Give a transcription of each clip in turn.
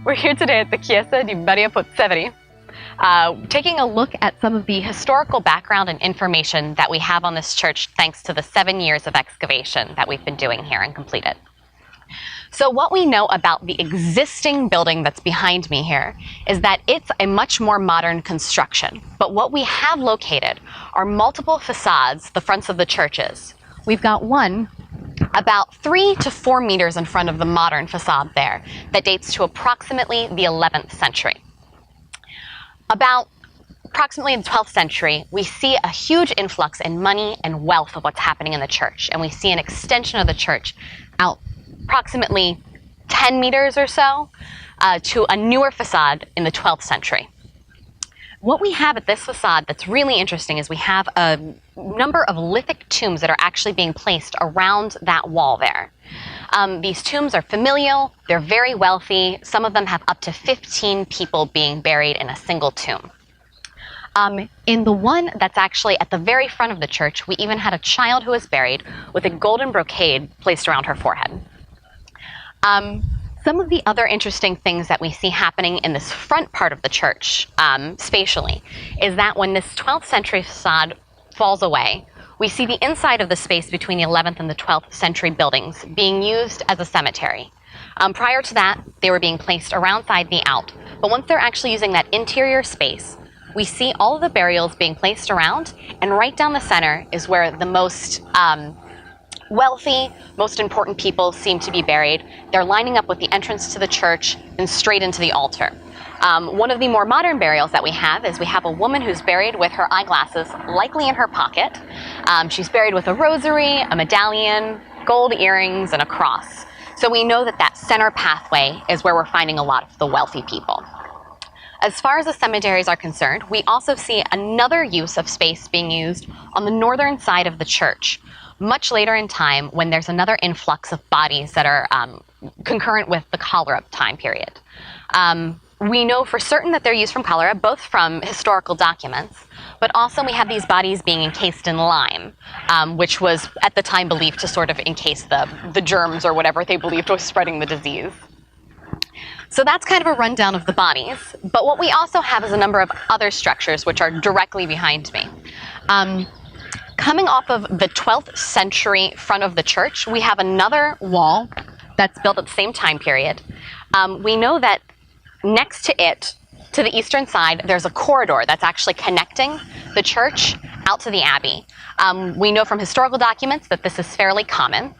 We're here today at the Chiesa di Badia Pozzeveri, taking a look at some of the historical background and information that we have on this church thanks to the 7 years of excavation that we've been doing here and completed. So what we know about the existing building that's behind me here is that it's a much more modern construction. But what we have located are multiple facades, the fronts of the churches. We've got one about 3 to 4 meters in front of the modern facade there that dates to approximately the 11th century. About approximately in the 12th century, we see a huge influx in money and wealth of what's happening in the church, and we see an extension of the church out approximately 10 meters or so to a newer facade in the 12th century. What we have at this facade that's really interesting is we have a number of lithic tombs that are actually being placed around that wall there. These tombs are familial, they're very wealthy, some of them have up to 15 people being buried in a single tomb. In the one that's actually at the very front of the church, we even had a child who was buried with a golden brocade placed around her forehead. Some of the other interesting things that we see happening in this front part of the church, spatially, is that when this 12th century facade falls away, we see the inside of the space between the 11th and the 12th century buildings being used as a cemetery. Prior to that, they were being placed around the out, but once they're actually using that interior space, we see all of the burials being placed around, and right down the center is where the most wealthy, most important people seem to be buried. They're lining up with the entrance to the church and straight into the altar. One of the more modern burials that we have is we have a woman who's buried with her eyeglasses likely in her pocket. She's buried with a rosary, a medallion, gold earrings, and a cross. So we know that that center pathway is where we're finding a lot of the wealthy people. As far as the cemeteries are concerned, we also see another use of space being used on the northern side of the church, much later in time when there's another influx of bodies that are concurrent with the cholera time period. We know for certain that they're used from cholera, both from historical documents, but also we have these bodies being encased in lime, which was at the time believed to sort of encase the germs or whatever they believed was spreading the disease. So that's kind of a rundown of the bodies, but what we also have is a number of other structures which are directly behind me. Coming off of the 12th century front of the church, we have another wall that's built at the same time period. We know that next to it, to the eastern side, there's a corridor that's actually connecting the church out to the abbey. We know from historical documents that this is fairly common.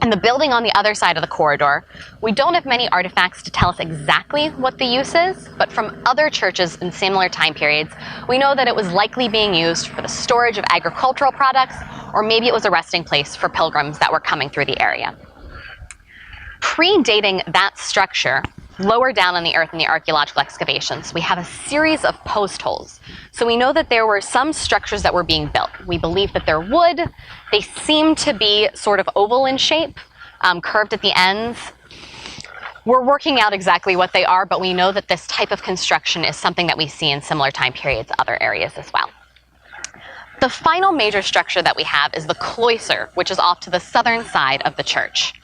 And the building on the other side of the corridor, we don't have many artifacts to tell us exactly what the use is, but from other churches in similar time periods, we know that it was likely being used for the storage of agricultural products, or maybe it was a resting place for pilgrims that were coming through the area. Predating that structure, lower down on the earth in the archaeological excavations, we have a series of postholes. So we know that there were some structures that were being built. We believe that they're wood. They seem to be sort of oval in shape, curved at the ends. We're working out exactly what they are, but we know that this type of construction is something that we see in similar time periods, other areas as well. The final major structure that we have is the Cloister, which is off to the southern side of the church.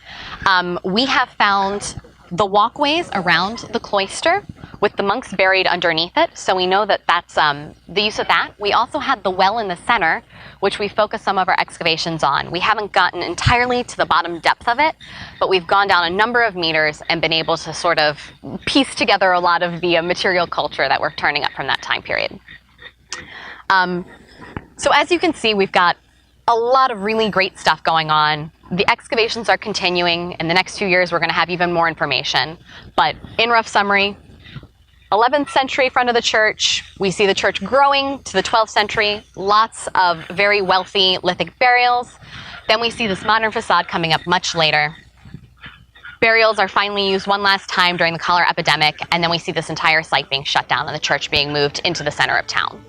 We have found the walkways around the cloister with the monks buried underneath it, so we know that that's the use of that. We also had the well in the center, which we focused some of our excavations on. We haven't gotten entirely to the bottom depth of it, but we've gone down a number of meters and been able to sort of piece together a lot of the material culture that we're turning up from that time period. So as you can see, we've got a lot of really great stuff going on. The excavations are continuing. In the next few years, we're going to have even more information. But in rough summary, 11th century front of the church, we see the church growing to the 12th century, lots of very wealthy lithic burials. Then we see this modern facade coming up much later. Burials are finally used one last time during the cholera epidemic, and then we see this entire site being shut down and the church being moved into the center of town.